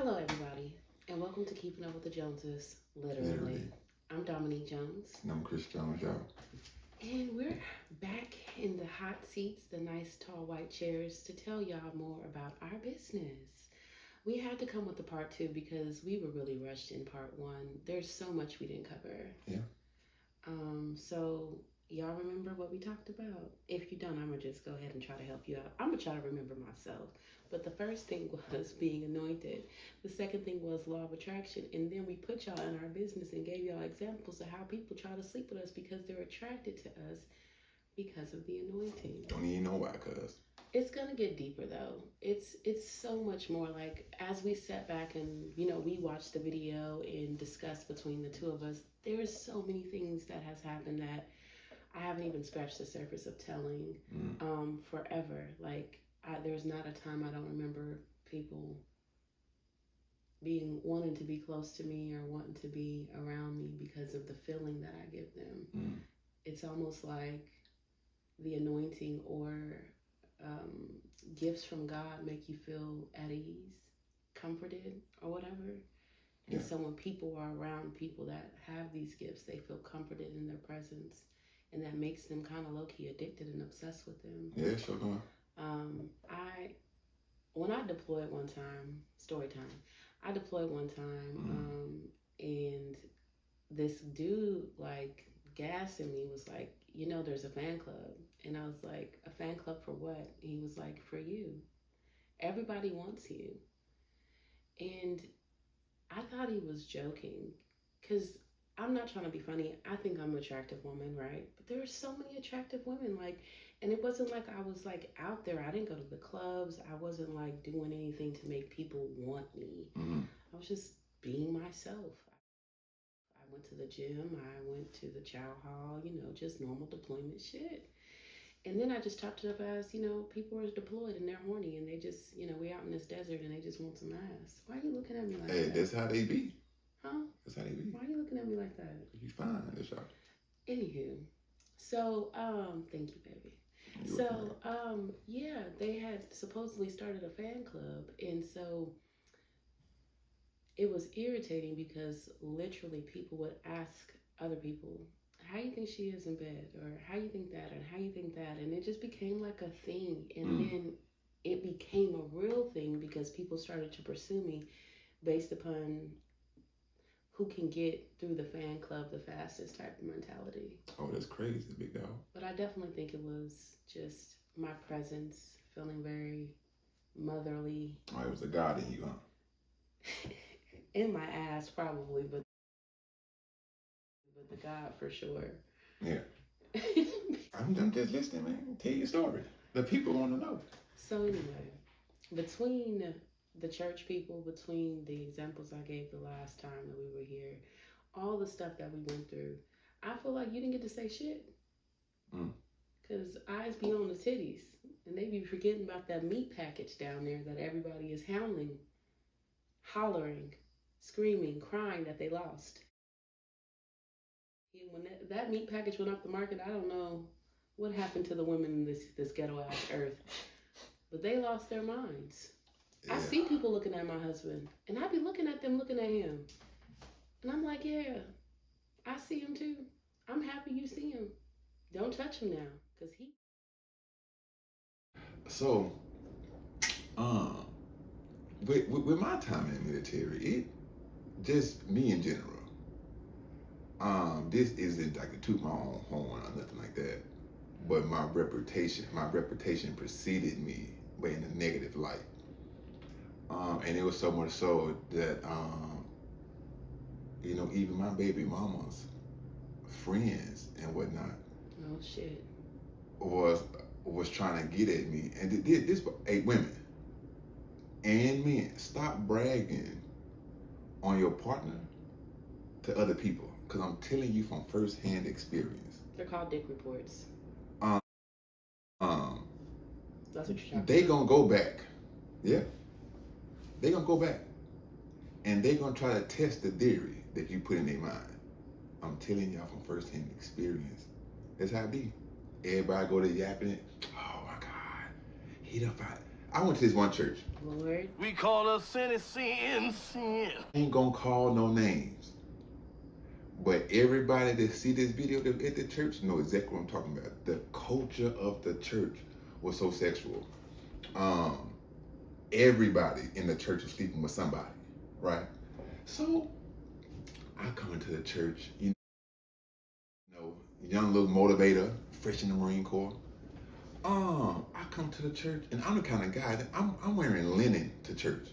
Hello, everybody, and welcome to Keeping Up with the Joneses, literally. Literally. I'm Dominique Jones, And I'm Chris Jones, y'all. and we're back in the hot seats, the nice tall white chairs, to tell y'all more about our business. We had to come with the part two because we were really rushed in part one. There's so much we didn't cover. Yeah. So y'all remember what we talked about? If you don't, I'm gonna just go ahead and try to help you out. I'm gonna try to remember myself. But the first thing was being anointed. The second thing was law of attraction. And then we put y'all in our business and gave y'all examples of how people try to sleep with us because they're attracted to us because of the anointing. Don't even know why, cuz. It's gonna get deeper though. It's so much more. Like as we sat back and we watched the video and discussed between the two of us, there's so many things that has happened that I haven't even scratched the surface of telling forever. Like there's not a time I don't remember people wanting to be close to me or wanting to be around me because of the feeling that I give them. It's almost like the anointing or gifts from God make you feel at ease, comforted, or whatever. And so when people are around people that have these gifts, they feel comforted in their presence, and that makes them kind of low-key addicted and obsessed with them. Yeah, sure. When I deployed one time, story time, I deployed one time, and this dude, like, gassing me was like, there's a fan club. And I was like, a fan club for what? He was like, for you. Everybody wants you. And I thought he was joking because I'm not trying to be funny. I think I'm an attractive woman, right? But there are so many attractive women, like, and it wasn't like I was like out there. I didn't go to the clubs. I wasn't like doing anything to make people want me. I was just being myself. I went to the gym. I went to the chow hall, just normal deployment shit. And then I just talked it up as, people are deployed and they're horny and they just, we out in this desert and they just want some ass. Why are you looking at me like that? Hey, that's how they be. Huh? That's how they be. Why are you looking at me like that? You fine, that's y'all. Anywho, so, thank you, baby. Yeah, they had supposedly started a fan club. And so it was irritating because literally people would ask other people, how you think she is in bed, or how you think that, and how you think that, and it just became like a thing. And then it became a real thing because people started to pursue me based upon who can get through the fan club the fastest type of mentality. Oh, that's crazy, big dog. But I definitely think it was just my presence, feeling very motherly. Oh, it was a God in you, huh? In my ass, probably, but the God for sure. Yeah. I'm just listening, man. Tell your story. The people want to know. So anyway, between the church people, between the examples I gave the last time that we were here, all the stuff that we went through, I feel like you didn't get to say shit. Because eyes be on the titties, and they be forgetting about that meat package down there that everybody is hounding, hollering, screaming, crying that they lost. When that meat package went off the market, I don't know what happened to the women in this ghetto ass earth, but they lost their minds. Yeah. I see people looking at my husband, and I be looking at them looking at him, and I'm like, yeah, I see him too. I'm happy you see him. Don't touch him now, cause he. So, with my time in the military, it just me in general. This isn't like a toot my own horn or nothing like that, but my reputation preceded me, but in a negative light. And it was so much so that, even my baby mama's friends and whatnot. Oh shit. Was trying to get at me, and this 8 women and men. Stop bragging on your partner to other people. Because I'm telling you from first-hand experience. They're called dick reports. That's what you're talking They gonna go back. Yeah. They gonna go back. And they gonna try to test the theory that you put in their mind. I'm telling y'all from first-hand experience. That's how it be. Everybody go to yapping it. Oh my God. He done fight. I went to this one church. Lord. We call us sin. I ain't gonna call no names. But everybody that see this video at the church know exactly what I'm talking about. The culture of the church was so sexual. Everybody in the church was sleeping with somebody, right? So I come into the church, you know, young little motivator, fresh in the Marine Corps. I come to the church, and I'm the kind of guy that I'm wearing linen to church.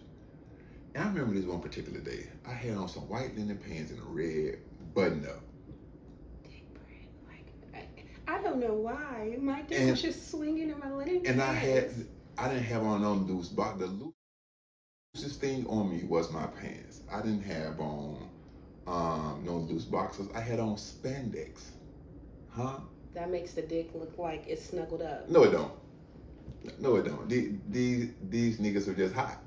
And I remember this one particular day. I had on some white linen pants and a red button up. I don't know why. My dick was just swinging in my linen pants. And I didn't have on no loose box. The loosest thing on me was my pants. I didn't have on no loose boxers. I had on spandex. Huh? That makes the dick look like it's snuggled up. No, it don't. No, it don't. These niggas are just hot.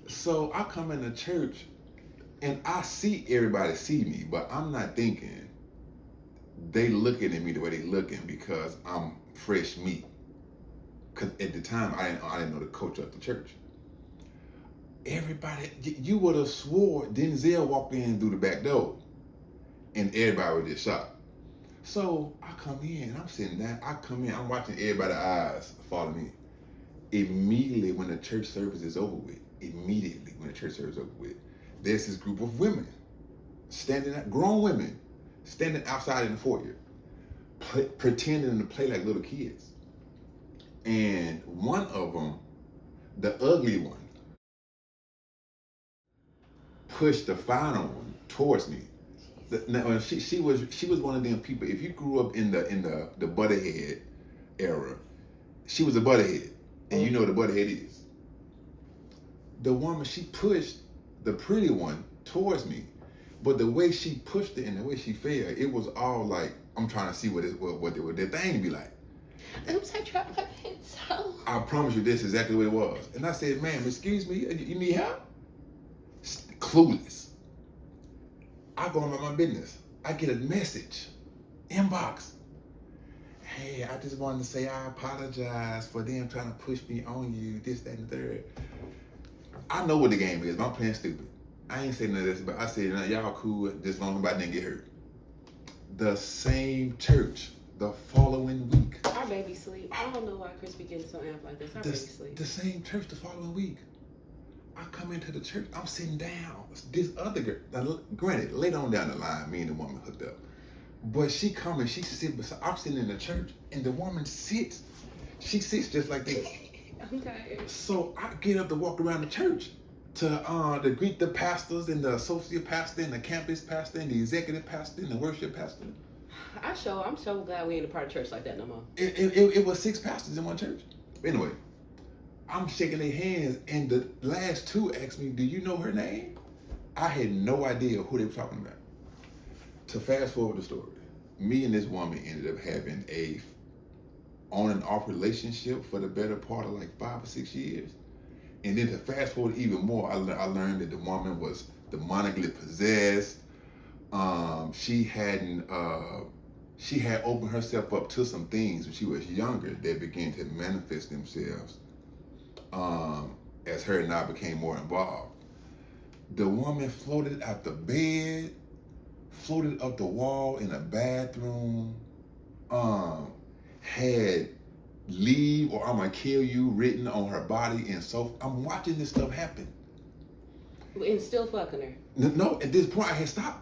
So I come into church and I see everybody see me, but I'm not thinking they looking at me the way they looking because I'm fresh meat. Because at the time I didn't know the culture of the church. Everybody, you would have swore Denzel walked in through the back door, and everybody was just shocked. So I come in, I'm sitting down. I come in, I'm watching everybody's eyes follow me. Immediately when the church service is over with, there's this group of women grown women standing outside in the foyer, pretending to play like little kids. And one of them, the ugly one, pushed the final one towards me. Now, she was one of them people. If you grew up in the butterhead era, she was a butterhead, and you know what a butterhead is. The woman, she pushed the pretty one towards me, but the way she pushed it and the way she fell, it was all like I'm trying to see what that thing be like. Oops, I dropped my pencil. I promise you, this is exactly what it was. And I said, "Ma'am, excuse me, you need help?" Clueless. I go about my business. I get a message, inbox. Hey, I just wanted to say I apologize for them trying to push me on you, this, that, and the third. I know what the game is, but I'm playing stupid. I ain't saying none of this, but I said, y'all cool, just long as I didn't get hurt. The same church, the following week. Our baby sleep. I don't know why Chris be getting so amped like this. Our baby sleep. The same church the following week. I come into the church, I'm sitting down. This other girl, now, granted, later on down the line, me and the woman hooked up. But she come and she sits beside, I'm sitting in the church, and the woman sits. She sits just like this. I'm tired. So I get up to walk around the church to greet the pastors and the associate pastor and the campus pastor and the executive pastor and the worship pastor. I'm so glad we ain't a part of church like that no more. It was 6 pastors in one church. Anyway, I'm shaking their hands, and the last 2 asked me, "Do you know her name?" I had no idea who they were talking about. To fast forward the story, me and this woman ended up having a on and off relationship for the better part of like 5 or 6 years. And then to fast forward even more, I learned that the woman was demonically possessed. She had opened herself up to some things when she was younger that began to manifest themselves as her and I became more involved. The woman floated out the bed, floated up the wall in a bathroom, had "leave or I'm gonna kill you" written on her body, and so I'm watching this stuff happen. And still fucking her. No, at this point I had stopped.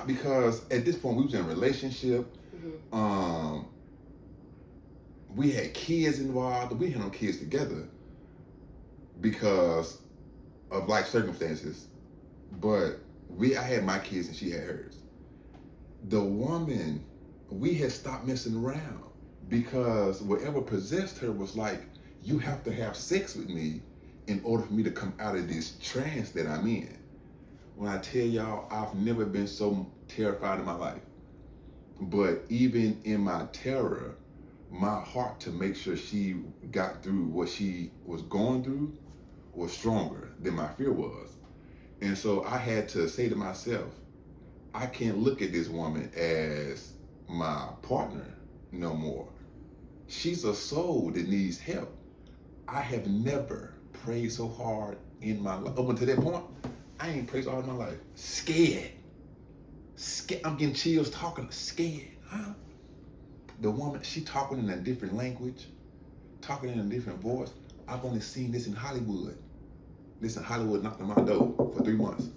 Because at this point we was in a relationship. Mm-hmm. We had kids involved. We had no kids together because of life circumstances. But I had my kids and she had hers. The woman, we had stopped messing around because whatever possessed her was like, you have to have sex with me in order for me to come out of this trance that I'm in. When I tell y'all, I've never been so terrified in my life. But even in my terror, my heart to make sure she got through what she was going through was stronger than my fear was. And so I had to say to myself, I can't look at this woman as my partner no more. She's a soul that needs help. I have never prayed so hard in my life. Up until that point, I ain't prayed so hard in my life. Scared. I'm getting chills talking. Scared. Huh? The woman, she talking in a different language, talking in a different voice. I've only seen this in Hollywood. Listen, Hollywood knocked on my door for 3 months.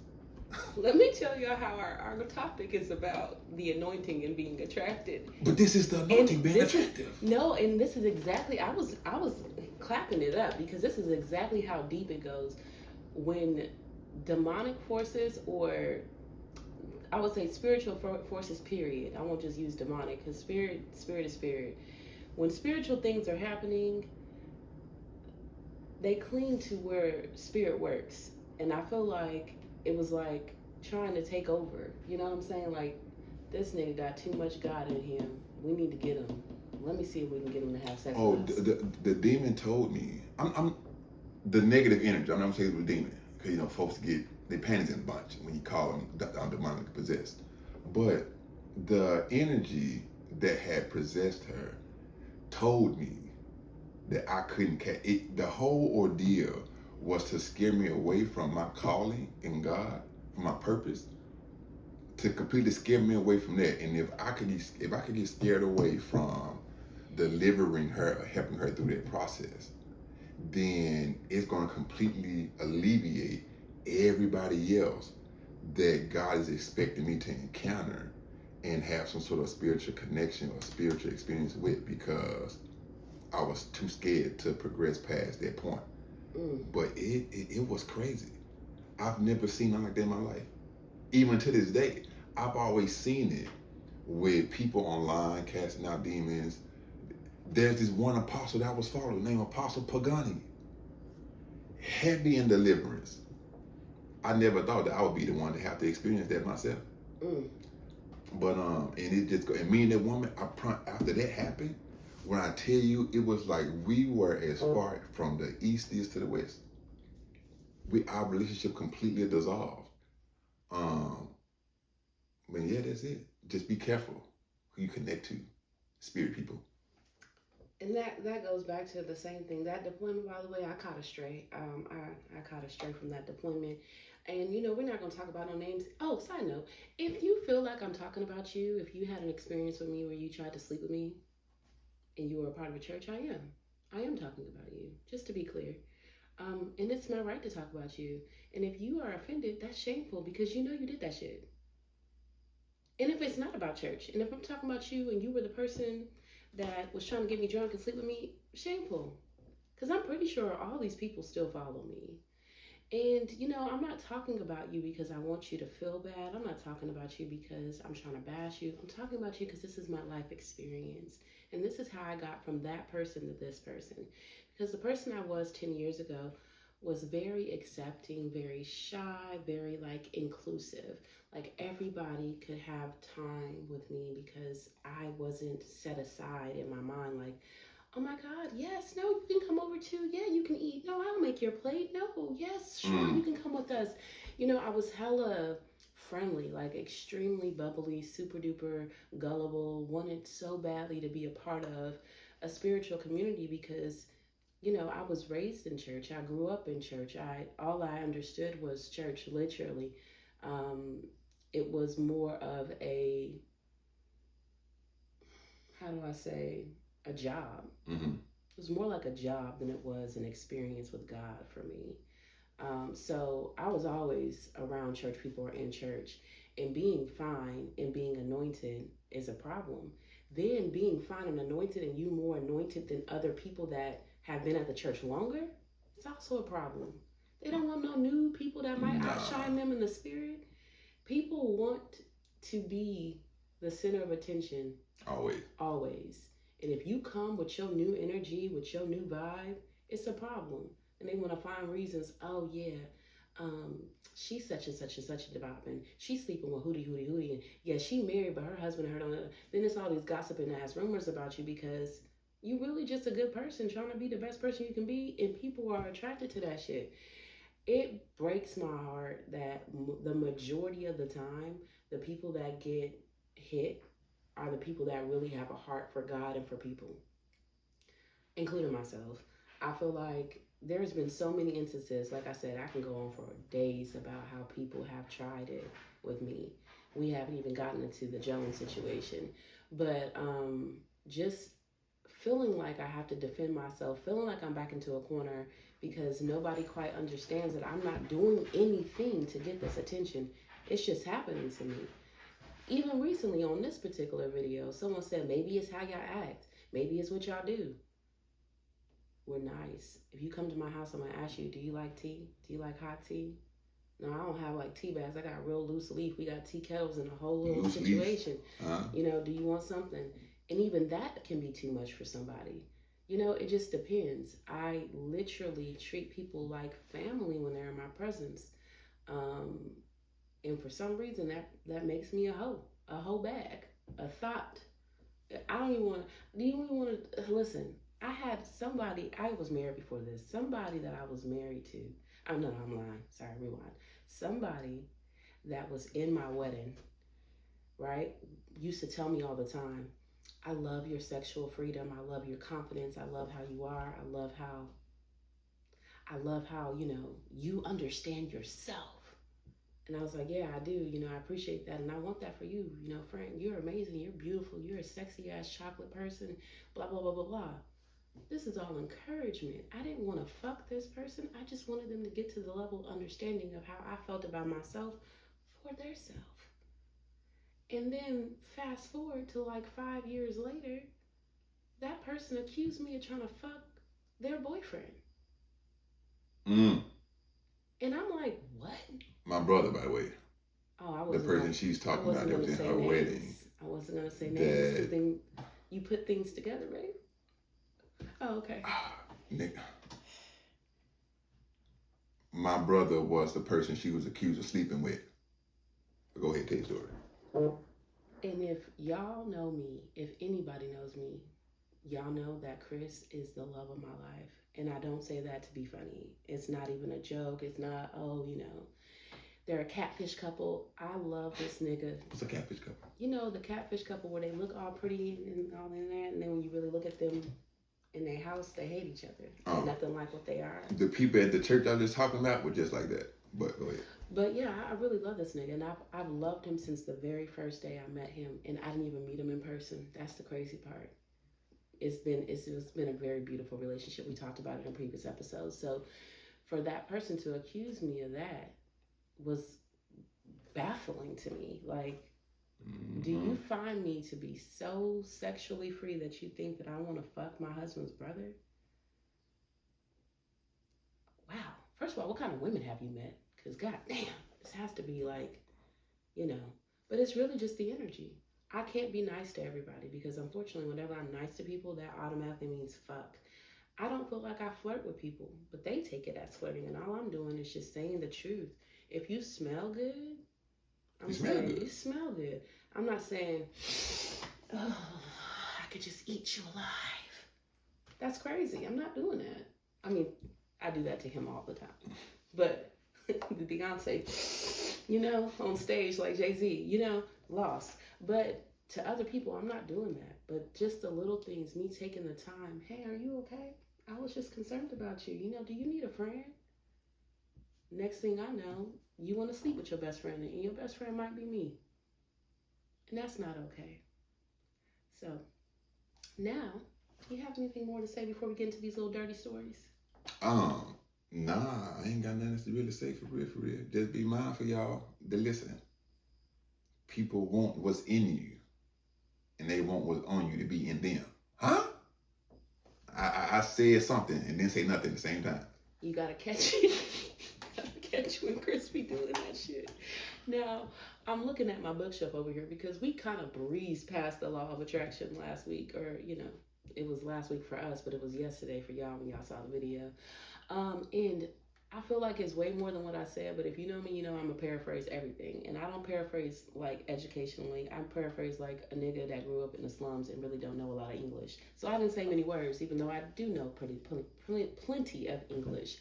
Let me tell you how our topic is about the anointing and being attracted. But this is the anointing being attractive. And this is exactly, I was clapping it up because this is exactly how deep it goes. When demonic forces, or I would say spiritual forces, period. I won't just use demonic, because spirit is spirit. When spiritual things are happening, they cling to where spirit works. And I feel like it was like trying to take over. You know what I'm saying? Like, this nigga got too much God in him. We need to get him. Let me see if we can get him to have sex with us. The demon told me, I'm the negative energy. I'm not saying it was a demon, because folks get their panties in a bunch when you call them demonically possessed. But the energy that had possessed her told me that I couldn't catch it. The whole ordeal was to scare me away from my calling in God, from my purpose, to completely scare me away from that. And if I could get scared away from delivering her or helping her through that process, then it's going to completely alleviate everybody else that God is expecting me to encounter and have some sort of spiritual connection or spiritual experience with, because I was too scared to progress past that point. But it was crazy. I've never seen nothing like that in my life. Even to this day, I've always seen it with people online casting out demons. There's this one apostle that I was following named Apostle Pagani. Heavy in deliverance. I never thought that I would be the one to have to experience that myself. But and it just and me and that woman, after that happened, when I tell you, it was like we were as far from the east is to the west. Our relationship completely dissolved. But yeah, that's it. Just be careful who you connect to, spirit people. And that goes back to the same thing. That deployment, by the way, I caught astray. I caught astray from that deployment. And, we're not going to talk about no names. Oh, side note, if you feel like I'm talking about you, if you had an experience with me where you tried to sleep with me and you were a part of a church, I am talking about you, just to be clear. And it's my right to talk about you. And if you are offended, that's shameful, because you did that shit. And if it's not about church, and if I'm talking about you and you were the person that was trying to get me drunk and sleep with me, shameful. Because I'm pretty sure all these people still follow me. And, I'm not talking about you because I want you to feel bad. I'm not talking about you because I'm trying to bash you. I'm talking about you because this is my life experience. And this is how I got from that person to this person. Because the person I was 10 years ago was very accepting, very shy, very inclusive. Like, everybody could have time with me because I wasn't set aside in my mind. Like, oh my God, yes, no, you can come over too. Yeah, you can eat. No, I'll make your plate. No, yes, sure, you can come with us. I was hella friendly, like extremely bubbly, super duper gullible, wanted so badly to be a part of a spiritual community because I was raised in church. I grew up in church. All I understood was church, literally. It was more of a, how do I say, a job. It was more like a job than it was an experience with God for me. So I was always around church people or in church, and being fine and being anointed is a problem. Then being fine and anointed, and you more anointed than other people that have been at the church longer, it's also a problem. They don't want no new people that might outshine them in the spirit. People want to be the center of attention. Always. And if you come with your new energy, with your new vibe, it's a problem. And they want to find reasons. Oh yeah, she's such and such and such a development. She's sleeping with hootie. And yeah, she married, but her husband and her don't. Then it's all these gossiping ass rumors about you because you really just a good person trying to be the best person you can be, and people are attracted to that shit. It breaks my heart that the majority of the time, the people that get hit are the people that really have a heart for God and for people, including myself. I feel like there's been so many instances, like I said, I can go on for days about how people have tried it with me. We haven't even gotten into the Jones situation. But just feeling like I have to defend myself, feeling like I'm back into a corner because nobody quite understands that I'm not doing anything to get this attention. It's just happening to me. Even recently on this particular video, someone said maybe it's how y'all act, maybe it's what y'all do. We're nice. If you come to my house, I'm gonna ask you, do you like tea? Do you like hot tea? No, I don't have like tea bags. I got real loose leaf. We got tea kettles and a whole little Loose situation. Uh-huh. You know, do you want something? And even that can be too much for somebody. You know, it just depends. I literally treat people like family when they're in my presence. And for some reason that makes me a hoe bag, a thought. I don't even want to, do you even want to, listen, I had somebody, I was married before this, somebody that I was married to, oh no, I'm lying, sorry, rewind. Somebody that was in my wedding, right, used to tell me all the time, I love your sexual freedom, I love your confidence, I love how you are, I love how, you know, you understand yourself. And I was like, yeah, I do. You know, I appreciate that. And I want that for you. You know, Frank, you're amazing. You're beautiful. You're a sexy ass chocolate person. Blah, blah, blah, blah, blah. This is all encouragement. I didn't want to fuck this person. I just wanted them to get to the level of understanding of how I felt about myself for their self. And then fast forward to like 5 years later, that person accused me of trying to fuck their boyfriend. And I'm like, what? My brother, by the way. Oh, I the wasn't. Person she's talking about that was in her wedding. I wasn't gonna say names because then you put things together, right? Oh, okay. Nick. My brother was the person she was accused of sleeping with. Go ahead, tell your story. And if y'all know me, if anybody knows me, y'all know that Chris is the love of my life. And I don't say that to be funny. It's not even a joke. It's not, oh, you know, they're a catfish couple. I love this nigga. What's a catfish couple? You know, the catfish couple where they look all pretty and all in there, and then when you really look at them in their house, they hate each other. They're nothing like what they are. The people at the church I was just talking about were just like that. But go ahead. But yeah, I really love this nigga, and I've loved him since the very first day I met him, and I didn't even meet him in person. That's the crazy part. It's been a very beautiful relationship. We talked about it in previous episodes. So for that person to accuse me of that was baffling to me. Like, do you find me to be so sexually free that you think that I want to fuck my husband's brother? Wow. First of all, what kind of women have you met? Because goddamn, this has to be like, you know. But it's really just the energy. I can't be nice to everybody because unfortunately, whenever I'm nice to people, that automatically means fuck. I don't feel like I flirt with people, but they take it as flirting, and all I'm doing is just saying the truth. If you smell good, I'm saying you smell good. I'm not saying, oh, I could just eat you alive. That's crazy. I'm not doing that. I mean, I do that to him all the time. But the Beyonce, you know, on stage like Jay-Z, you know, lost. But to other people, I'm not doing that. But just the little things, me taking the time. Hey, are you okay? I was just concerned about you. You know, do you need a friend? Next thing I know, you want to sleep with your best friend, and your best friend might be me. And that's not okay. So, now, do you have anything more to say before we get into these little dirty stories? Nah, I ain't got nothing to really say for real, for real. Just be mindful, y'all, to listen. People want what's in you, and they want what's on you to be in them. Huh? I said something and then say nothing at the same time. You gotta catch it. Catch when Chris be doing that shit. Now, I'm looking at my bookshelf over here because we kind of breezed past the law of attraction last week, or, you know, it was last week for us, but it was yesterday for y'all when y'all saw the video. And I feel like it's way more than what I said, but if you know me, you know I'm going to paraphrase everything. And I don't paraphrase like educationally. I paraphrase like a nigga that grew up in the slums and really don't know a lot of English. So I didn't say many words, even though I do know plenty of English.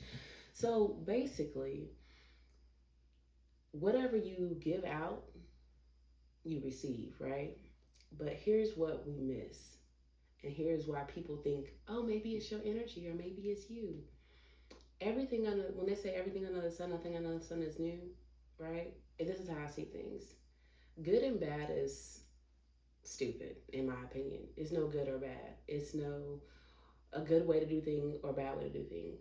So basically, whatever you give out, you receive, right? But here's what we miss. And here's why people think, oh, maybe it's your energy or maybe it's you. Everything under, when they say everything under the sun, nothing under the sun is new, right? And this is how I see things. Good and bad is stupid, in my opinion. It's no good or bad. It's no a good way to do thing or bad way to do thing.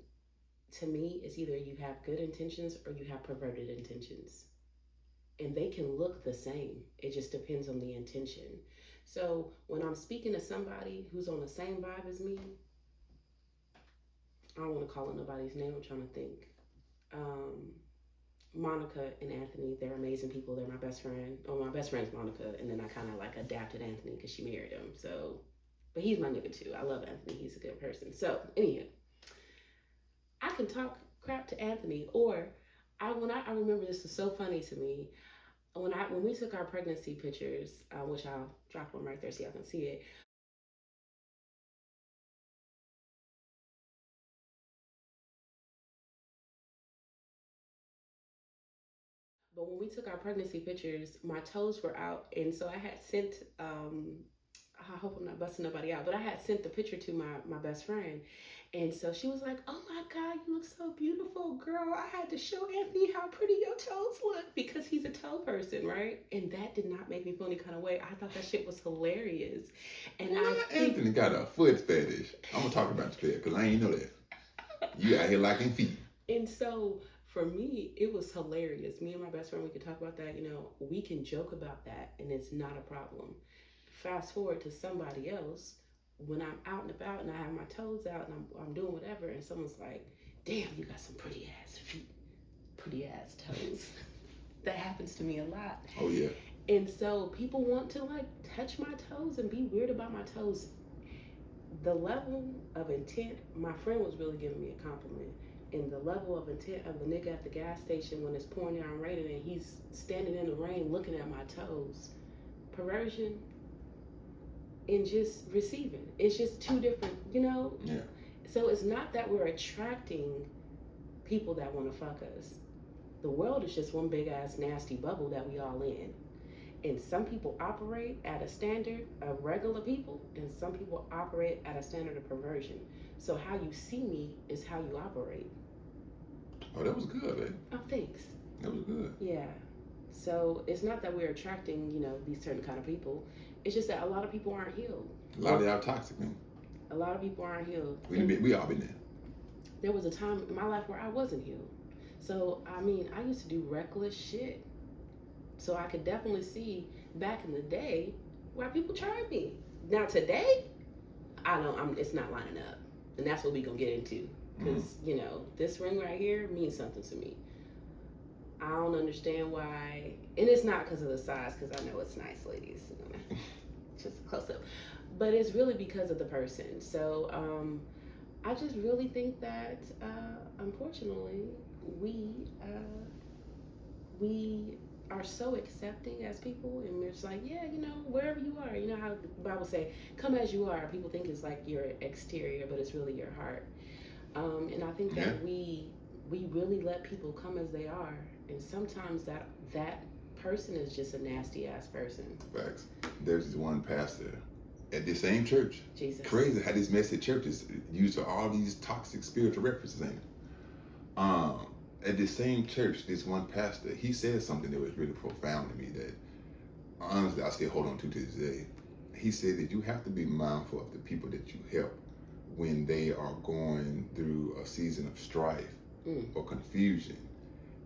To me, it's either you have good intentions or you have perverted intentions. And they can look the same. It just depends on the intention. So when I'm speaking to somebody who's on the same vibe as me, I don't want to call out nobody's name. I'm trying to think. Monica and Anthony, they're amazing people. They're my best friend. Oh, my best friend's Monica, and then I kind of like adapted Anthony because she married him. So, but he's my nigga too. I love Anthony. He's a good person. So, anyhow, I can talk crap to Anthony, or I remember this was so funny to me. When we took our pregnancy pictures, which I'll drop one right there so y'all can see it. But when we took our pregnancy pictures, my toes were out, and so I had sent. I hope I'm not busting nobody out, but I had sent the picture to my best friend, and so she was like, "Oh my God, you look so beautiful, girl! I had to show Anthony how pretty your toes look because he's a toe person, right?" And that did not make me feel any kind of way. I thought that shit was hilarious, and Anthony got a foot fetish. I'm gonna talk about you there because I ain't know that. You out here liking feet. And so for me, it was hilarious. Me and my best friend, we could talk about that. We can joke about that, and it's not a problem. Fast forward to somebody else, when I'm out and about and I have my toes out and I'm doing whatever, and someone's like, "Damn, you got some pretty ass feet, pretty ass toes." That happens to me a lot. Oh yeah. And so people want to like touch my toes and be weird about my toes. The level of intent, my friend was really giving me a compliment. And the level of intent of the nigga at the gas station when it's pouring down raining and he's standing in the rain looking at my toes. Perversion and just receiving. It's just two different, Yeah. So it's not that we're attracting people that want to fuck us. The world is just one big ass nasty bubble that we all in. And some people operate at a standard of regular people, and some people operate at a standard of perversion. So how you see me is how you operate. Oh, that was good, babe. Oh, thanks. That was good. Yeah. So it's not that we're attracting, these certain kind of people. It's just that a lot of people aren't healed. A lot of y'all toxic, man. A lot of people aren't healed. We all been there. There was a time in my life where I wasn't healed. So, I used to do reckless shit. So I could definitely see back in the day why people tried me. Now today, it's not lining up. And that's what we gonna get into. Because, this ring right here means something to me. I don't understand why, and it's not because of the size, because I know it's nice, ladies. Just a close up. But it's really because of the person. So I just really think that, unfortunately, we are so accepting as people, and we're just like, yeah, wherever you are. You know how the Bible say, come as you are. People think it's like your exterior, but it's really your heart. And I think that we really let people come as they are, and sometimes that person is just a nasty ass person. Facts. There's this one pastor at the same church. Jesus. Crazy how this message church is used for all these toxic spiritual references, ain't it? At the same church, this one pastor, he said something that was really profound to me that honestly I still hold on to this day. He said that you have to be mindful of the people that you help when they are going through a season of strife or confusion.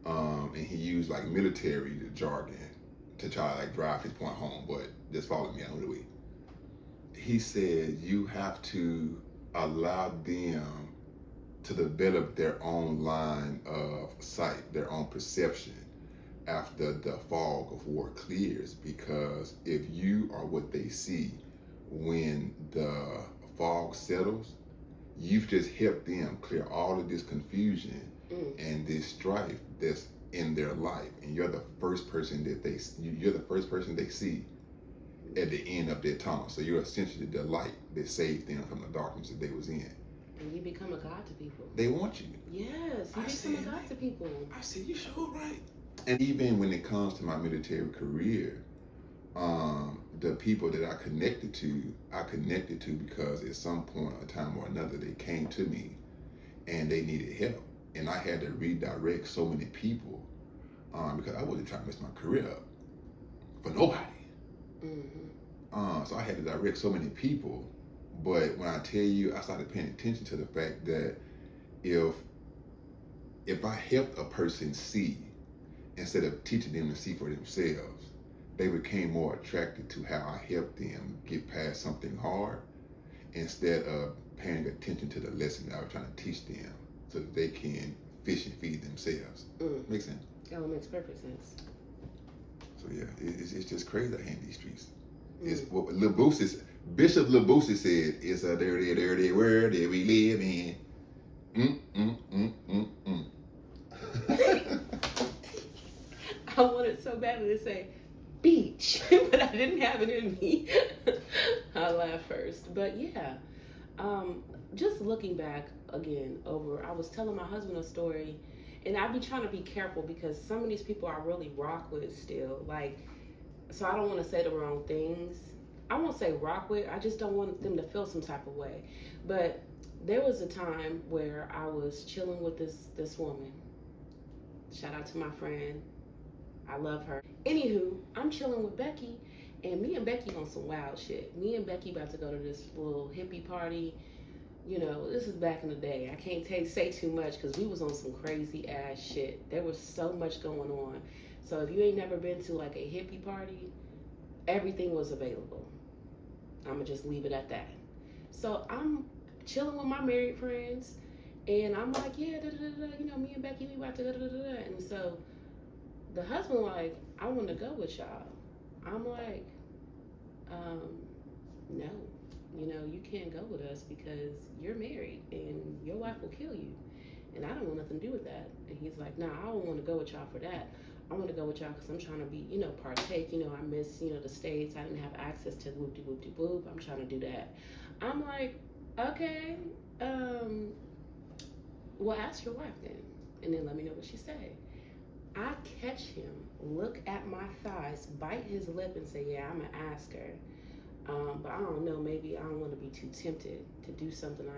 And he used like military jargon to try to like drive his point home, but just follow me on the way. He said you have to allow them to develop their own line of sight, their own perception after the fog of war clears, because if you are what they see when the fog settles, you've just helped them clear all of this confusion and this strife that's in their life, and you're the first person they see at the end of their tunnel. So you're essentially the light that saved them from the darkness that they was in. And you become a God to people. They want you. Yes, you become a God to people. I said, you sure right. And even when it comes to my military career, the people that I connected to because at some point or time or another they came to me and they needed help, and I had to redirect so many people because I wasn't trying to mess my career up for nobody. So I had to direct so many people. But when I tell you, I started paying attention to the fact that if I helped a person see instead of teaching them to see for themselves, they became more attracted to how I helped them get past something hard instead of paying attention to the lesson that I was trying to teach them so that they can fish and feed themselves. Make sense? Oh, it makes perfect sense. So yeah, it's just crazy out here in these streets. It's what Bishop Labusi said, it's a dirty, dirty world that we live in. I wanted so badly to say beach, but I didn't have it in me. I laughed first. But yeah, just looking back again I was telling my husband a story, and I be trying to be careful because some of these people I really rock with still. Like, so I don't want to say the wrong things. I won't say rock with, I just don't want them to feel some type of way. But there was a time where I was chilling with this woman. Shout out to my friend. I love her. Anywho, I'm chilling with Becky, and me and Becky on some wild shit. Me and Becky about to go to this little hippie party. You know, this is back in the day. I can't say too much because we was on some crazy ass shit. There was so much going on. So if you ain't never been to like a hippie party, everything was available. I'm gonna just leave it at that. So I'm chilling with my married friends, and I'm like, yeah, you know, me and Becky, we about to and so the husband like, I want to go with y'all. I'm like, no, you know, you can't go with us because you're married and your wife will kill you, and I don't want nothing to do with that. And he's like, nah, I don't want to go with y'all for that. I want to go with y'all because I'm trying to be, you know, partake. You know, I miss, you know, the States. I didn't have access to whoop-de-whoop-de-whoop. I'm trying to do that. I'm like, okay, well, ask your wife then. And then let me know what she say. I catch him, look at my thighs, bite his lip and say, yeah, I'm going to ask her. But I don't know, maybe I don't want to be too tempted to do something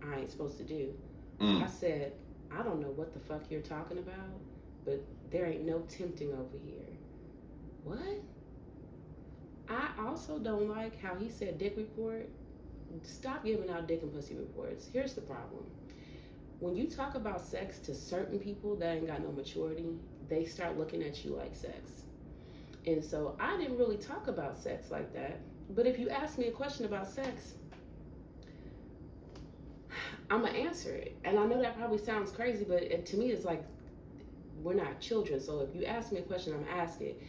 I ain't supposed to do. I said, I don't know what the fuck you're talking about, but there ain't no tempting over here. What? I also don't like how he said dick report. Stop giving out dick and pussy reports. Here's the problem. When you talk about sex to certain people that ain't got no maturity, they start looking at you like sex. And so I didn't really talk about sex like that. But if you ask me a question about sex, I'm going to answer it. And I know that probably sounds crazy, but to me it's like, we're not children. So if you ask me a question, I'm going to ask it.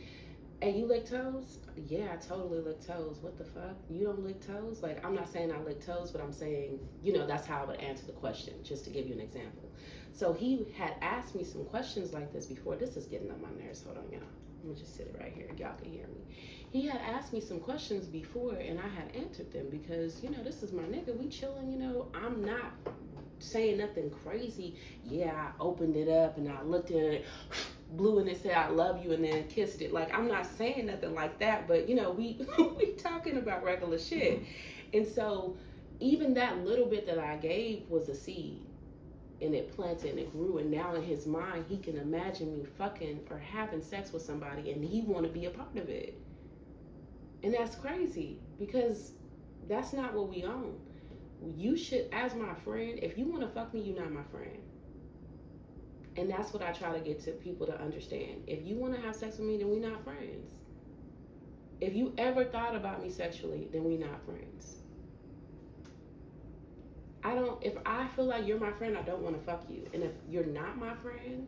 Hey, you lick toes? Yeah, I totally lick toes. What the fuck? You don't lick toes? Like, I'm not saying I lick toes, but I'm saying, you know, that's how I would answer the question, just to give you an example. So he had asked me some questions like this before. This is getting on my nerves. Hold on, y'all. I'm going to just sit it right here. Y'all can hear me. He had asked me some questions before, and I had answered them because, you know, this is my nigga. We chilling, you know. I'm not saying nothing crazy. Yeah, I opened it up, and I looked at it, blew in and said, I love you, and then kissed it. Like, I'm not saying nothing like that, but, you know, we talking about regular shit. And so even that little bit that I gave was a seed. And it planted and it grew, and now in his mind he can imagine me fucking or having sex with somebody, and he want to be a part of it. And that's crazy because that's not what we own. You should, as my friend, if you want to fuck me, you're not my friend. And that's what I try to get to people to understand. If you want to have sex with me, then we're not friends. If you ever thought about me sexually, then we're not friends. If I feel like you're my friend, I don't want to fuck you. And if you're not my friend,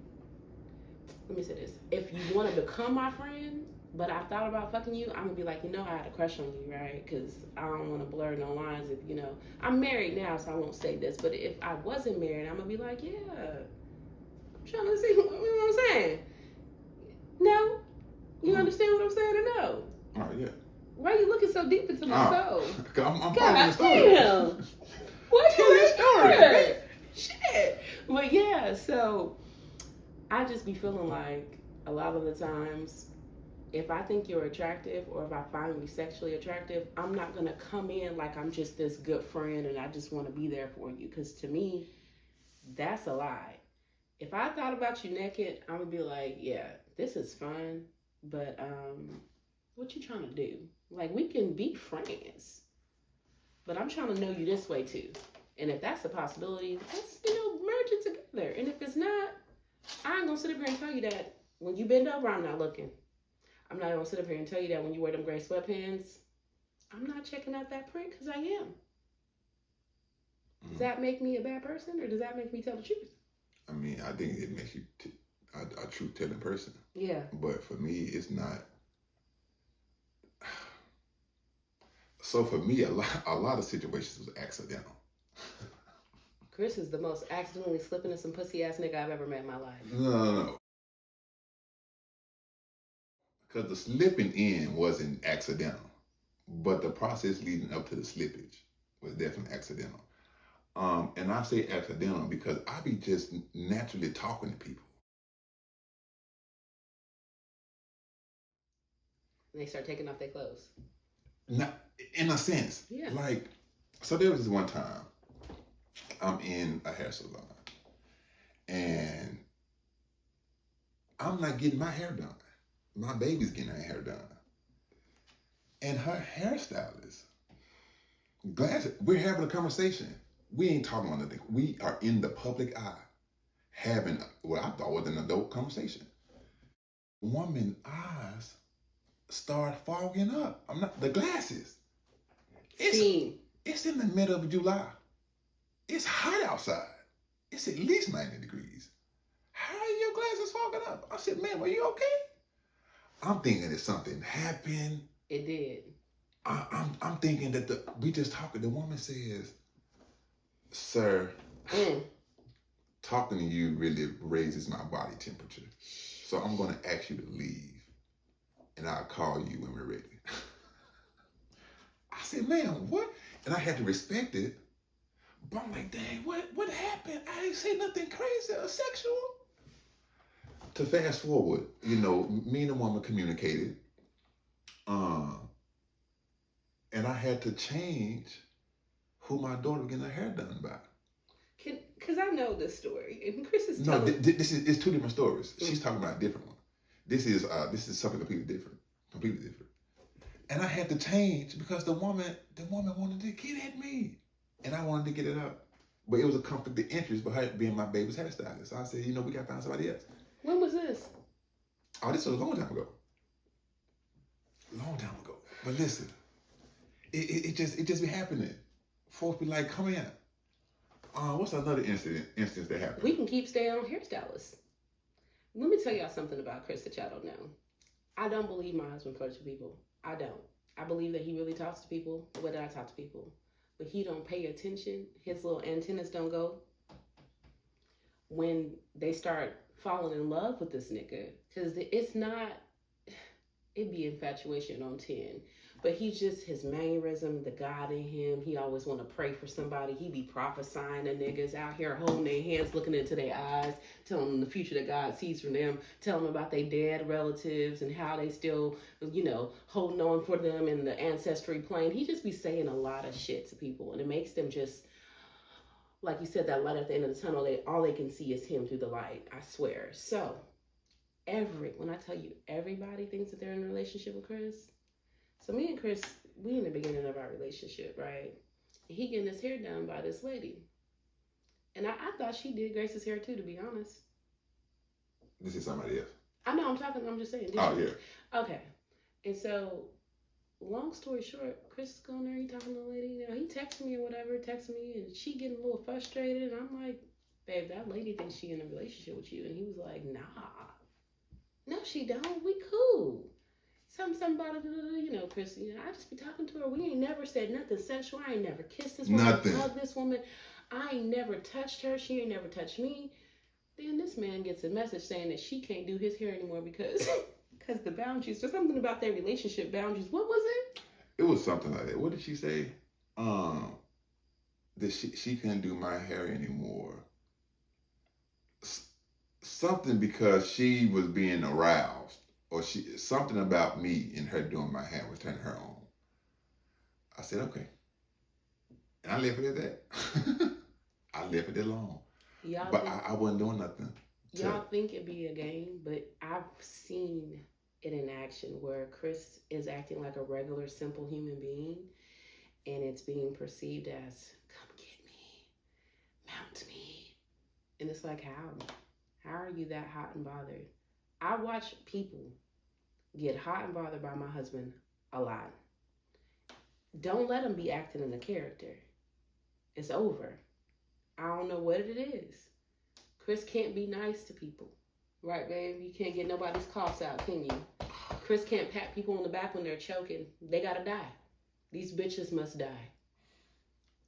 let me say this. If you want to become my friend, but I thought about fucking you, I'm going to be like, you know, I had a crush on you, right? Because I don't want to blur no lines. If, you know, I'm married now, so I won't say this. But if I wasn't married, I'm going to be like, yeah, I'm trying to see, you know what I'm saying? No? You understand what I'm saying or no? Oh, yeah. Why are you looking so deep into my soul? I'm following the story. Damn. What Tell your story. Shit. But yeah, so I just be feeling like a lot of the times if I think you're attractive or if I find you sexually attractive, I'm not going to come in like I'm just this good friend and I just want to be there for you. Because to me, that's a lie. If I thought about you naked, I'm going to be like, yeah, this is fun, but what you trying to do? Like, we can be friends, but I'm trying to know you this way too. And if that's a possibility, let's, merge it together. And if it's not, I ain't going to sit up here and tell you that when you bend over, I'm not looking. I'm not going to sit up here and tell you that when you wear them gray sweatpants, I'm not checking out that print because I am. Does that make me a bad person or does that make me tell the truth? I mean, I think it makes you a truth-telling person. Yeah. But for me, it's not. So for me, a lot of situations was accidental. Chris is the most accidentally slipping in some pussy ass nigga I've ever met in my life. No. Because the slipping in wasn't accidental, but the process leading up to the slippage was definitely accidental. And I say accidental because I be just naturally talking to people. And they start taking off their clothes. Not, in a sense. Yeah. Like, so there was this one time, I'm in a hair salon, and I'm not getting my hair done. My baby's getting her hair done. And her hairstylist, we're having a conversation. We ain't talking about nothing. We are in the public eye having what I thought was an adult conversation. Woman's eyes start fogging up. The glasses. It's in the middle of July. It's hot outside. It's at least 90 degrees. How are your glasses fogging up? I said, ma'am, are you okay? I'm thinking that something happened. It did. I'm thinking that we just talking. The woman says, sir, talking to you really raises my body temperature. So I'm going to ask you to leave. And I'll call you when we're ready. I said, ma'am, what? And I had to respect it. But I'm like, dang, what happened? I didn't say nothing crazy or sexual. To fast forward, me and the woman communicated. And I had to change who my daughter was getting her hair done by. Because I know this story, and Chris is No, telling. it's two different stories. She's talking about a different one. This is something completely different. And I had to change because the woman wanted to get at me, and I wanted to get it up. But it was a conflict of interest by her being my baby's hairstylist. So I said, we got to find somebody else. When was this? Oh, this was a long time ago. But listen, it just be happening. Folks be like, come in. What's another instance that happened? We can keep staying on hairstylists. Let me tell y'all something about Chris that y'all don't know. I don't believe my husband flirts with people. I don't. I believe that he really talks to people the way that I talk to people. But he don't pay attention. His little antennas don't go when they start falling in love with this nigga. Because it's not, it'd be infatuation on 10. But he's just, his mannerism, the God in him, he always want to pray for somebody. He be prophesying to niggas out here holding their hands, looking into their eyes, telling them the future that God sees for them, telling them about their dead relatives and how they still, holding on for them in the ancestry plane. He just be saying a lot of shit to people, and it makes them just, like you said, that light at the end of the tunnel, all they can see is him through the light, I swear. So, when I tell you everybody thinks that they're in a relationship with Chris, so me and Chris, we in the beginning of our relationship, right? He getting his hair done by this lady. And I thought she did Grace's hair too, to be honest. This is somebody else. I know, I'm just saying. Yeah. Okay. And so, long story short, Chris is going there, he talking to the lady. He texted me or whatever, and she getting a little frustrated. And I'm like, babe, that lady thinks she in a relationship with you. And he was like, nah. No, she don't. We cool. Something about it, Chris, I just be talking to her. We ain't never said nothing sexual. I ain't never kissed this woman, hugged this woman. I ain't never touched her. She ain't never touched me. Then this man gets a message saying that she can't do his hair anymore because the boundaries. There's something about their relationship boundaries. What was it? It was something like that. What did she say? That she couldn't do my hair anymore. Something because she was being aroused or something about me and her doing my hair was turning her on. I said, okay. And I left it at that. I left it alone. But I wasn't doing nothing. Y'all think it'd be a game, but I've seen it in action where Chris is acting like a regular, simple human being, and it's being perceived as, come get me, mount me. And it's like, how are you that hot and bothered? I watch people get hot and bothered by my husband a lot. Don't let him be acting in a character. It's over. I don't know what it is. Chris can't be nice to people. Right, babe? You can't get nobody's coughs out, can you? Chris can't pat people on the back when they're choking. They gotta die. These bitches must die.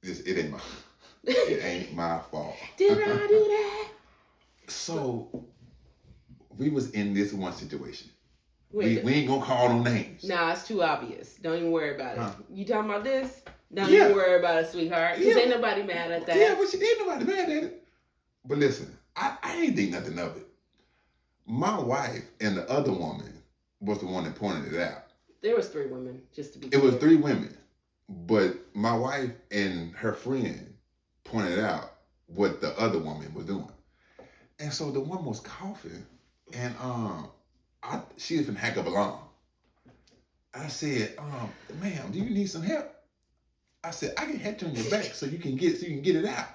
It ain't my fault. Did I do that? So, we was in this one situation. Wait, we ain't gonna call no names. Nah, it's too obvious. Don't even worry about it. Huh? You talking about this? Don't even worry about it, sweetheart. Because ain't nobody mad at that. Yeah, but ain't nobody mad at it. But listen, I ain't think nothing of it. My wife and the other woman was the one that pointed it out. There was 3 women, just to be clear. clear. It was 3 women. But my wife and her friend pointed out what the other woman was doing. And so the woman was coughing, and she was finna hack up a lung. I said, ma'am, do you need some help? I said, I can help you on your back so you can get it out.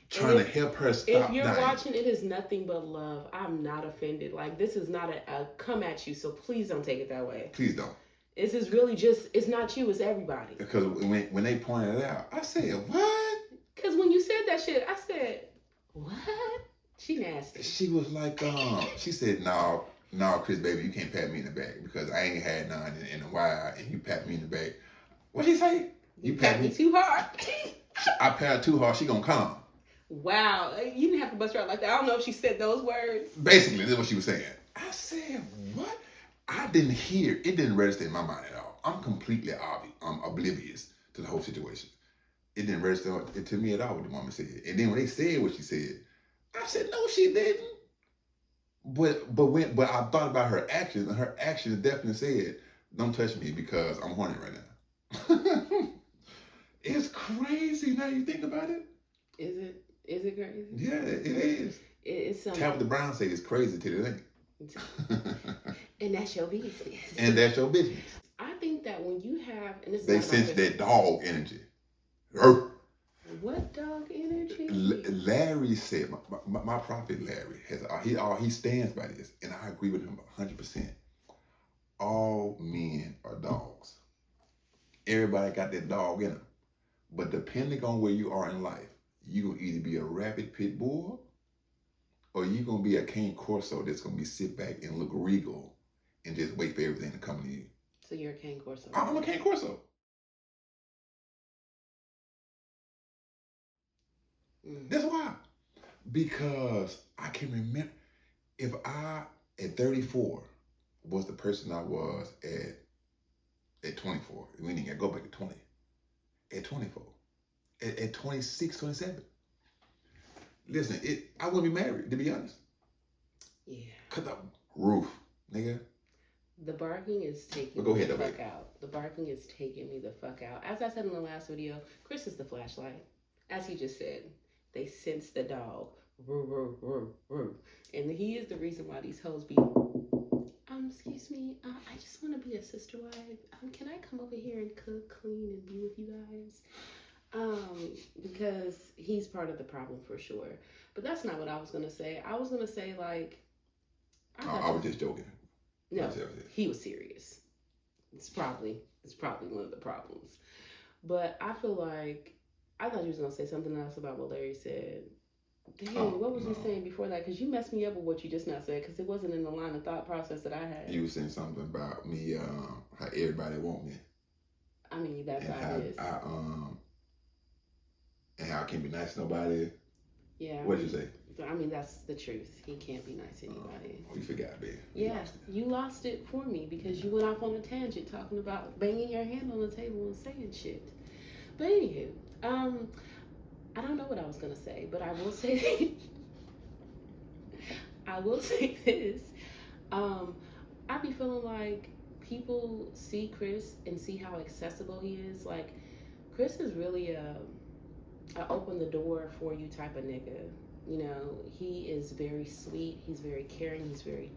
Trying to help her stop. If you're dying. watching, it is nothing but love. I'm not offended. Like, this is not a come at you, so please don't take it that way. Please don't. This is really just, it's not you, it's everybody. Because when they pointed it out, I said, what? Because when you said that shit, I said, what? She nasty. She was like, she said, no, Chris, baby, you can't pat me in the back because I ain't had none in a while, and you pat me in the back. What'd she say? You pat me too hard. I pat her too hard, she gonna come. Wow, you didn't have to bust her out like that. I don't know if she said those words. Basically, that's what she was saying. I said, what? I didn't hear, it didn't register in my mind at all. I'm completely oblivious to the whole situation. It didn't register to me at all what the woman said. And then when they said what she said, I said, no, she didn't. But I thought about her actions, and her actions definitely said, don't touch me because I'm horny right now. It's crazy now you think about it. Is it? Is it crazy? Yeah, it is. It's something. Tabitha Brown said it's crazy till it ain't. And that's your business. And that's your business. I think that when you have, and this they is sense that dog energy. Urgh. What dog energy? Larry said, my prophet Larry he stands by this, and I agree with him 100%. All men are dogs. Everybody got that dog in them, but depending on where you are in life, you gonna either be a rabid pit bull, or you gonna be a cane corso that's gonna be sit back and look regal and just wait for everything to come to you. So you're a cane corso. I'm a cane corso. That's why. Because I can remember, if I, at 34, was the person I was at 24, we didn't gotta go back to 20, at 24, at 26, 27. Listen, I wouldn't be married, to be honest. Yeah. Cause I'm roof, nigga. The barking is taking me the fuck out. The barking is taking me the fuck out. As I said in the last video, Chris is the flashlight. As he just said, they sense the dog. And he is the reason why these hoes be, excuse me, I just want to be a sister wife. Can I come over here and cook, clean, and be with you guys? Because he's part of the problem for sure. But that's not what I was going to say. I was going to say, like... I was just joking. No, he was serious. It's probably one of the problems. But I feel like... I thought you was going to say something else about what Larry said. Dang, what was you saying before that? Because you messed me up with what you just now said, because it wasn't in the line of thought process that I had. You were saying something about me, how everybody want me. I mean, that's how it is. And how I can't be nice to nobody. Yeah. What did you say? I mean, that's the truth. He can't be nice to anybody. You forgot, babe. You lost it for me because you went off on a tangent talking about banging your hand on the table and saying shit. But anywho, I don't know what I was gonna say, but I will say this. I be feeling like people see Chris and see how accessible he is. Like, Chris is really a open the door for you type of nigga. You know, he is very sweet. He's very caring. He's very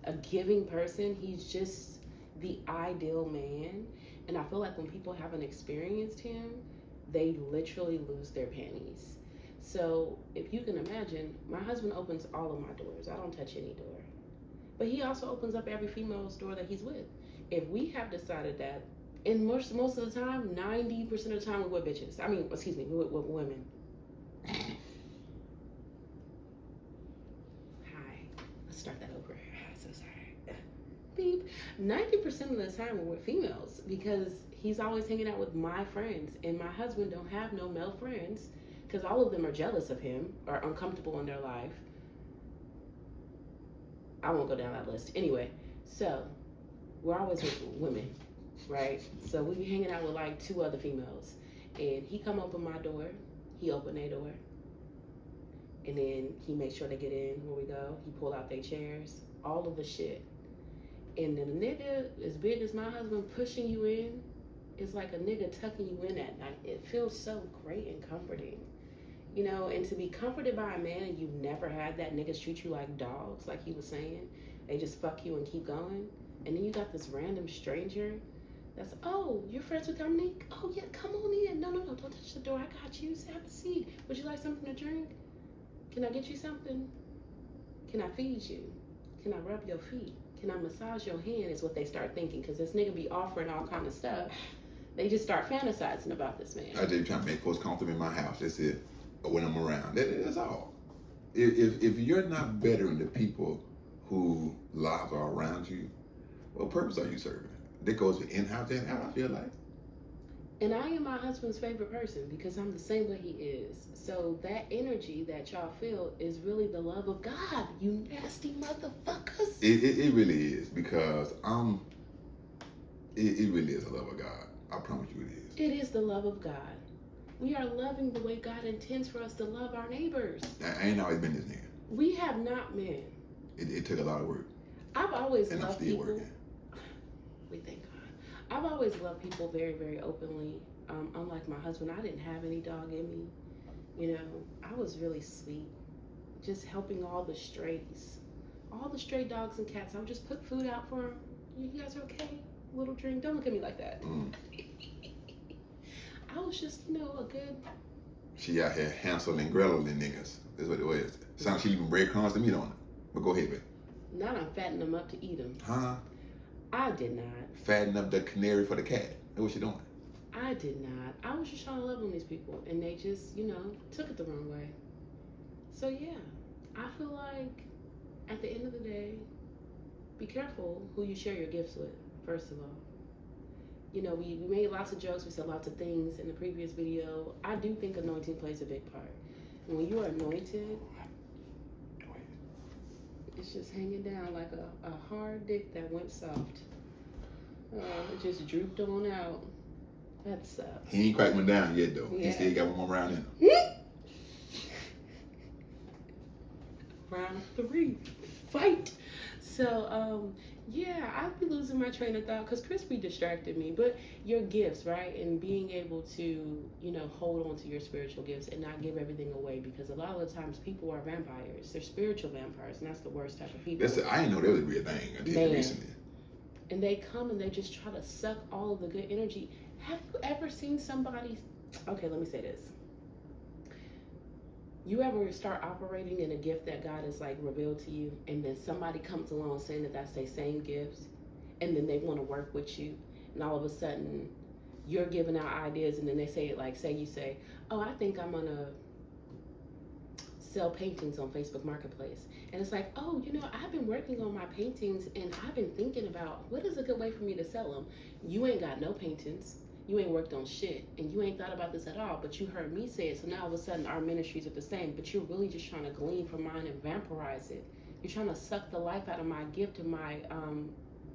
a giving person. He's just the ideal man. And I feel like when people haven't experienced him, they literally lose their panties. So if you can imagine, my husband opens all of my doors. I don't touch any door. But he also opens up every female's door that he's with. If we have decided that, and most of the time, 90% of the time we're with bitches. I mean, excuse me, we're with women. Hi. Let's start that over. I'm so sorry. Beep. 90% of the time we're with females because he's always hanging out with my friends. And my husband don't have no male friends because all of them are jealous of him or uncomfortable in their life. I won't go down that list. Anyway, so we're always with women, right? So we be hanging out with like 2 other females. And he come open my door, he open their door. And then he makes sure they get in where we go. He pull out their chairs, all of the shit. And then a nigga as big as my husband pushing you in is like a nigga tucking you in at night. It feels so great and comforting. You know, and to be comforted by a man and you've never had that, niggas treat you like dogs, like he was saying. They just fuck you and keep going. And then you got this random stranger that's, oh, you're friends with Dominique? Oh, yeah, come on in. No, don't touch the door. I got you. Have a seat. Would you like something to drink? Can I get you something? Can I feed you? Can I rub your feet? Can I massage your hand is what they start thinking because this nigga be offering all kind of stuff. They just start fantasizing about this man. I just trying to make folks comfortable in my house. That's it. When I'm around, that's all. If you're not bettering the people who lives are around you, what purpose are you serving? That goes for in-house and out, I feel like. And I am my husband's favorite person because I'm the same way he is. So that energy that y'all feel is really the love of God, you nasty motherfuckers. It really is because it really is the love of God. I promise you it is. It is the love of God. We are loving the way God intends for us to love our neighbors. I ain't always been this nigga. We have not been. It took a lot of work. I've always and loved I'm still people. Working. We thank God. I've always loved people very, very openly. Unlike my husband, I didn't have any dog in me. You know, I was really sweet. Just helping all the strays. All the stray dogs and cats. I would just put food out for them. You guys are okay? A little drink. Don't look at me like that. I was just, you know, a good... She out here Hansel and Gretel and niggas. That's what it was. Sounds she even breadcrumbs to meat on it. But go ahead, baby. Not I'm fattening them up to eat them. Huh? I did not. Fatten up the canary for the cat. That's what she doing. I did not. I was just trying to love on these people. And they just, you know, took it the wrong way. So, yeah. I feel like, at the end of the day, be careful who you share your gifts with, first of all. You know, we made lots of jokes, we said lots of things in the previous video. I do think anointing plays a big part. And when you are anointed, it's just hanging down like a hard dick that went soft. It just drooped on out. That sucks. He ain't quite went down yet, though. Yeah. He still got one more round in him. Round 3. Fight! So, yeah, I'd be losing my train of thought because Crispy distracted me. But your gifts, right? And being able to, you know, hold on to your spiritual gifts and not give everything away because a lot of the times people are vampires. They're spiritual vampires, and that's the worst type of people. I didn't know that was a real thing until recently. And they come and they just try to suck all of the good energy. Have you ever seen somebody... Okay, let me say this. You ever start operating in a gift that God has like revealed to you, and then somebody comes along saying that that's their same gifts, and then they want to work with you, and all of a sudden you're giving out ideas, and then they say it like, say you say, oh, I think I'm gonna sell paintings on Facebook Marketplace, and it's like, oh, you know, I've been working on my paintings, and I've been thinking about what is a good way for me to sell them. You ain't got no paintings. You ain't worked on shit, and you ain't thought about this at all, but you heard me say it, so now all of a sudden our ministries are the same, but you're really just trying to glean from mine and vampirize it. You're trying to suck the life out of my gift and my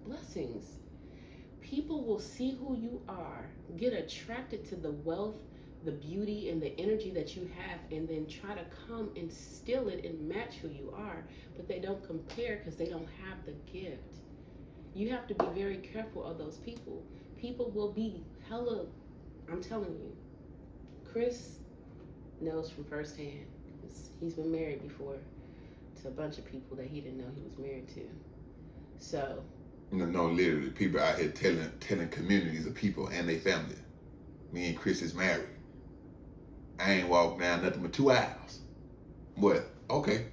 blessings. People will see who you are, get attracted to the wealth, the beauty, and the energy that you have, and then try to come and steal it and match who you are, but they don't compare because they don't have the gift. You have to be very careful of those people. People will be hella, I'm telling you. Chris knows from firsthand. He's been married before to a bunch of people that he didn't know he was married to. So. No, literally, people out here telling communities of people and their family. Me and Chris is married. I ain't walked down nothing but 2 hours. What? Okay.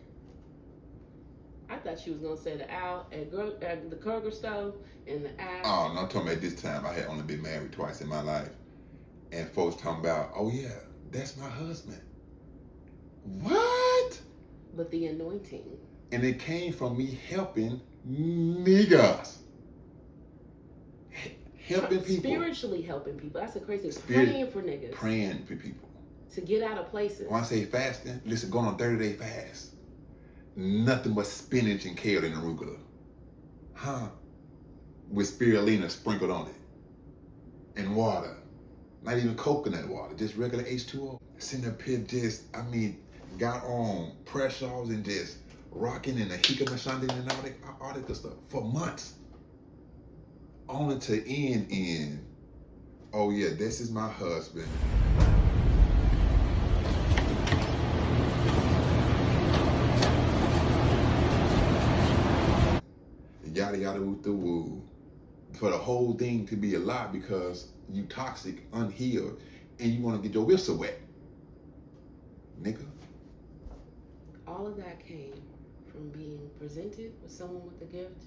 I thought she was gonna say the owl at the Kroger stove and the owl. Oh no, I'm talking about this time. I had only been married twice in my life, and folks talking about, oh yeah, that's my husband. What? But the anointing. And it came from me helping niggas. Helping people. Spiritually helping people. That's the crazy thing. Praying for niggas. Praying for people. To get out of places. When I say fasting, listen, going on 30-day fast. Nothing but spinach and kale and arugula. With spirulina sprinkled on it. And water. Not even coconut water, just regular H2O. Sitting up here got on press-offs and just rocking in the hikamashandi and all that good stuff for months. Only to end in, oh yeah, this is my husband. Yada yada woo the woo. For the whole thing to be a lie because you toxic, unhealed, and you want to get your whistle wet. Nigga. All of that came from being presented with someone with a gift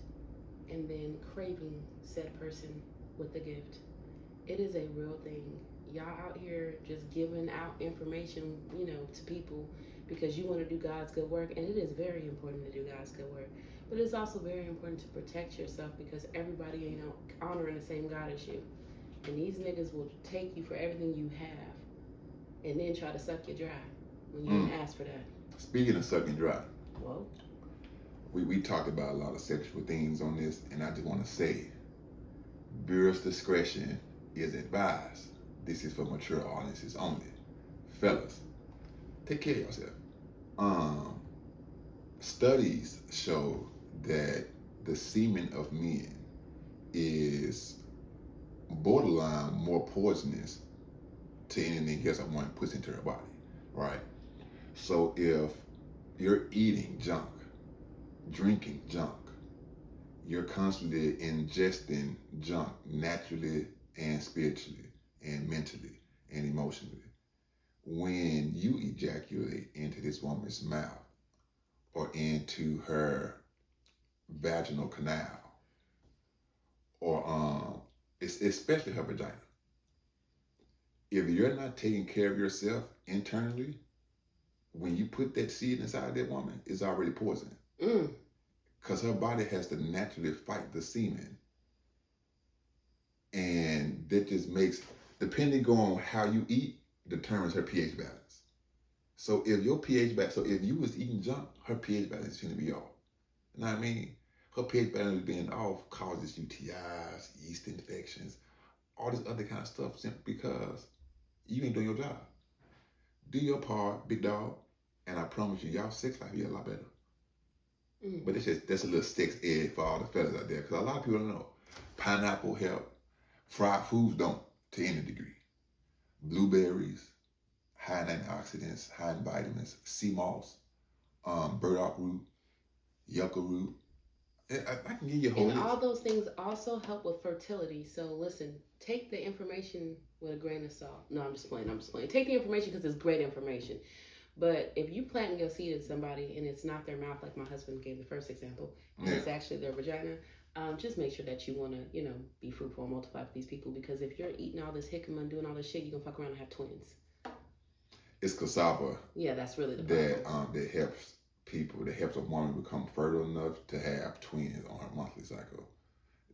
and then craving said person with the gift. It is a real thing. Y'all out here just giving out information, to people because you want to do God's good work, and it is very important to do God's good work. But it's also very important to protect yourself because everybody ain't honoring the same God as you. And these niggas will take you for everything you have and then try to suck you dry when you didn't ask for that. Speaking of sucking dry. Whoa. We talked about a lot of sexual things on this, and I just want to say, viewers' discretion is advised. This is for mature audiences only. Fellas, take care of yourself. Studies show that the semen of men is borderline more poisonous to anything else a woman puts into her body, right? So if you're eating junk, drinking junk, you're constantly ingesting junk naturally and spiritually and mentally and emotionally. When you ejaculate into this woman's mouth or into her vaginal canal or especially her vagina, if you're not taking care of yourself internally, when you put that seed inside that woman, it's already poison. Because her body has to naturally fight the semen. And that just makes, depending on how you eat, determines her pH balance. So if your pH balance, so if you was eating junk, her pH balance is going to be off. You know what I mean? Her pH balance being off causes UTIs, yeast infections, all this other kind of stuff simply because you ain't doing your job. Do your part, big dog, and I promise you, y'all sex life be a lot better. But that's a little sex ed for all the fellas out there, because a lot of people don't know. Pineapple help, fried foods don't to any degree. Blueberries, high in antioxidants, high in vitamins, sea moss, burdock root, yucca root. I can give you a whole And list. all those things also help with fertility. So listen, take the information with a grain of salt. No, I'm just playing. Take the information because it's great information. But if you plant your seed in somebody and it's not their mouth, like my husband gave the first example, and it's actually their vagina, just make sure that you want to, be fruitful and multiply for these people. Because if you're eating all this jicama and doing all this shit, you're going to fuck around and have twins. It's cassava. Yeah, that's really the problem. That helps people, that helps a woman become fertile enough to have twins on her monthly cycle.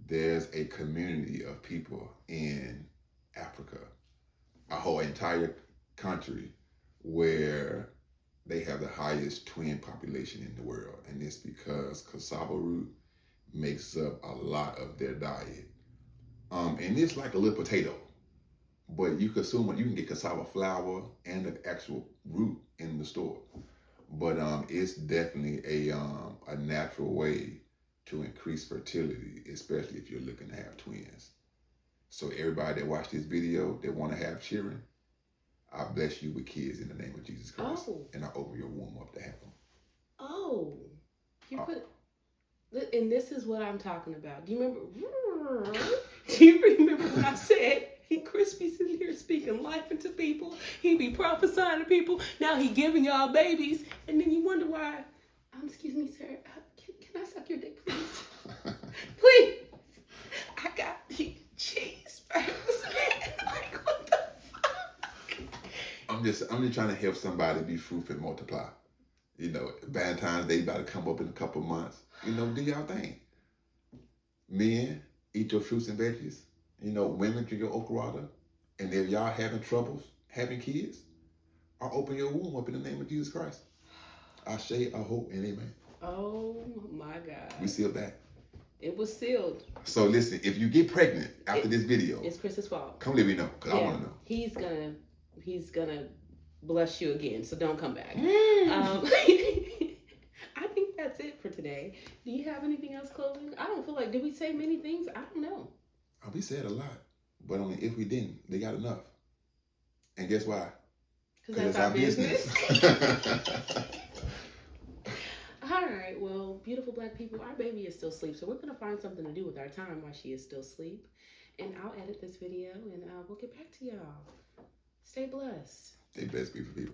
There's a community of people in Africa, a whole entire country, where they have the highest twin population in the world. And it's because cassava root makes up a lot of their diet. And it's like a little potato, but you can get cassava flour and the actual root in the store. But it's definitely a natural way to increase fertility, especially if you're looking to have twins. So everybody that watched this video that want to have children, I bless you with kids in the name of Jesus Christ. Oh. And I open your womb up to have them. Oh. And this is what I'm talking about. Do you remember? Do you remember when I said Chris be sitting here speaking life into people? He be prophesying to people. Now he giving y'all babies, and then you wonder why. Excuse me, sir. Can I suck your dick, please? Please. I got you cheese first. Like, what the fuck? I'm just trying to help somebody be fruitful and multiply. You know, Valentine's Day about to come up in a couple months. You know, do y'all thing. Men, eat your fruits and veggies. You know, women, drink your okra water. And if y'all having troubles having kids, I'll open your womb up in the name of Jesus Christ. I say, I hope, and amen. Oh my God. We sealed that. It was sealed. So listen, if you get pregnant after this video, it's Chris's fault. Come let me know, because I want to know. He's gonna bless you again, so don't come back. I think that's it for today. Do you have anything else closing? I don't feel like, did we say many things? I don't know. We said a lot, but only if we didn't, they got enough. And guess why? Because that's our business. All right, well, beautiful black people, our baby is still asleep, so we're going to find something to do with our time while she is still asleep. And I'll edit this video, and we'll get back to y'all. Stay blessed. Stay blessed, beautiful people.